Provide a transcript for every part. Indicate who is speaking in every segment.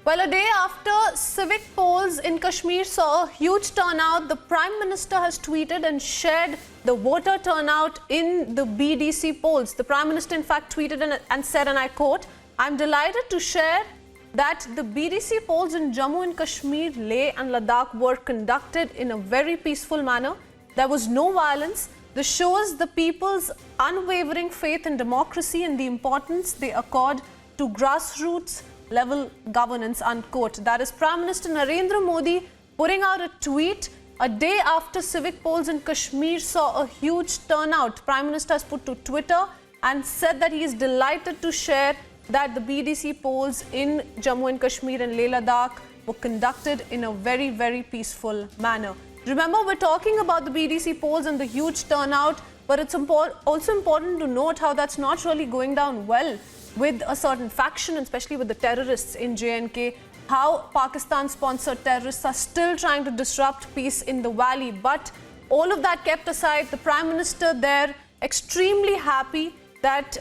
Speaker 1: Well, a day after civic polls in Kashmir saw a huge turnout, the Prime Minister has tweeted and shared the voter turnout in the BDC polls. The Prime Minister, in fact, tweeted and said, and I quote, "I'm delighted to share that the BDC polls in Jammu and Kashmir, Leh and Ladakh were conducted in a very peaceful manner. There was no violence. This shows the people's unwavering faith in democracy and the importance they accord to grassroots level governance," unquote. That is Prime Minister Narendra Modi putting out a tweet a day after civic polls in Kashmir saw a huge turnout. Prime Minister has put to Twitter and said that he is delighted to share that the BDC polls in Jammu and Kashmir and Leh Ladakh were conducted in a very, very peaceful manner. Remember, we're talking about the BDC polls and the huge turnout, but it's also important to note how that's not really going down well with a certain faction, especially with the terrorists in J&K, how Pakistan-sponsored terrorists are still trying to disrupt peace in the valley. But all of that kept aside, the Prime Minister there extremely happy that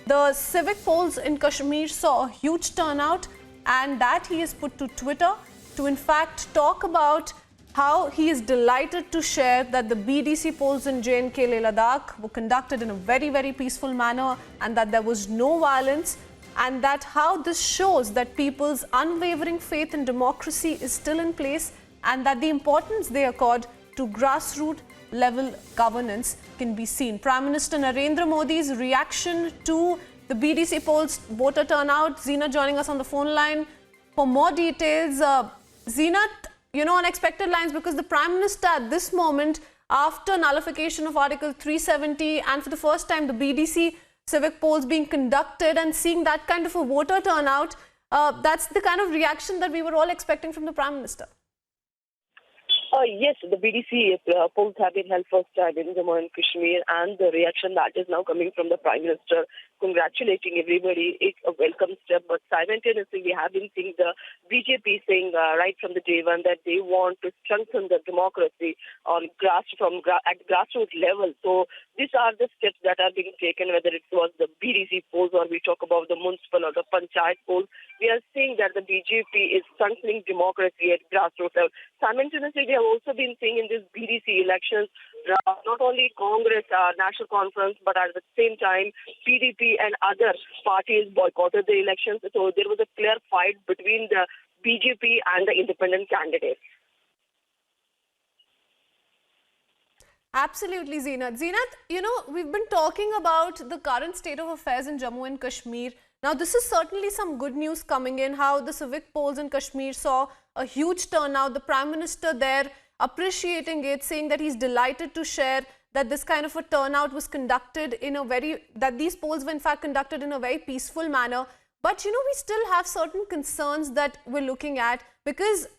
Speaker 1: the civic polls in Kashmir saw a huge turnout, and that he has put to Twitter to in fact talk about how he is delighted to share that the BDC polls in J&K Leh Ladakh were conducted in a very, very peaceful manner and that there was no violence, and that how this shows that people's unwavering faith in democracy is still in place and that the importance they accord to grassroots level governance can be seen. Prime Minister Narendra Modi's reaction to the BDC polls voter turnout. Zeenat joining us on the phone line for more details. Zeenat, unexpected lines, because the Prime Minister at this moment, after nullification of Article 370 and for the first time the BDC civic polls being conducted and seeing that kind of a voter turnout, that's the kind of reaction that we were all expecting from the Prime Minister.
Speaker 2: Yes, the BDC polls have been held first time in Jammu and Kashmir, and the reaction that is now coming from the Prime Minister congratulating everybody is a welcome step. But simultaneously, we have been seeing the BJP saying right from the day one that they want to strengthen the democracy on at grassroots level. So these are the steps that are being taken, whether it was the BDC polls or we talk about the municipal or the panchayat polls. We are seeing that the BJP is strengthening democracy at grassroots level. Simultaneously, we have also been seeing in these BDC elections, not only Congress, National Conference, but at the same time, PDP and other parties boycotted the elections. So there was a clear fight between the BJP and the independent candidates.
Speaker 1: Absolutely, Zeenat. Zeenat, we've been talking about the current state of affairs in Jammu and Kashmir. Now, this is certainly some good news coming in, how the civic polls in Kashmir saw a huge turnout. The Prime Minister there appreciating it, saying that he's delighted to share that this kind of a turnout was conducted in that these polls were in fact conducted in a very peaceful manner. But, we still have certain concerns that we're looking at, because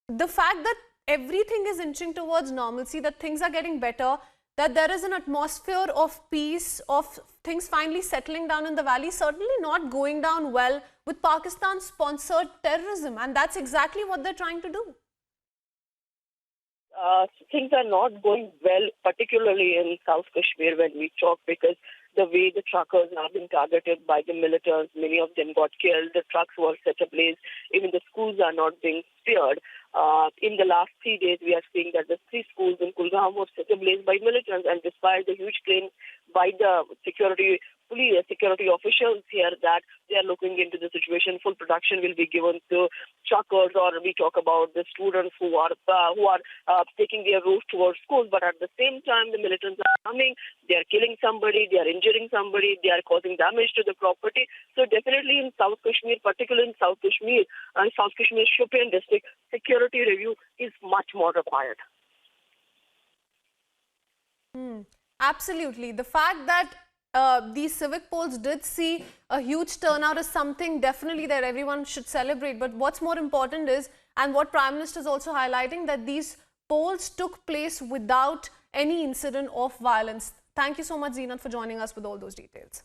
Speaker 1: the fact that everything is inching towards normalcy, that things are getting better, that there is an atmosphere of peace, of things finally settling down in the valley, certainly not going down well with Pakistan-sponsored terrorism. And that's exactly what they're trying to do.
Speaker 2: Things are not going well, particularly in South Kashmir when we talk, because the way the truckers are being targeted by the militants, many of them got killed, the trucks were set ablaze, even the schools are not being spared. In the last 3 days, we are seeing that the 3 schools in Kulgam were set ablaze by militants, and despite the huge claims by the security officials here that they are looking into the situation, full protection will be given to truckers, or we talk about the students who are taking their route towards schools. But at the same time, the militants are coming, they are killing somebody, they are injuring somebody, they are causing damage to the property. So definitely in South Kashmir, particularly in South Kashmir and South Kashmir Shopian district, security review is much more required.
Speaker 1: Absolutely. The fact that these civic polls did see a huge turnout is something definitely that everyone should celebrate. But what's more important is, and what Prime Minister is also highlighting, that these polls took place without any incident of violence. Thank you so much, Zeenat, for joining us with all those details.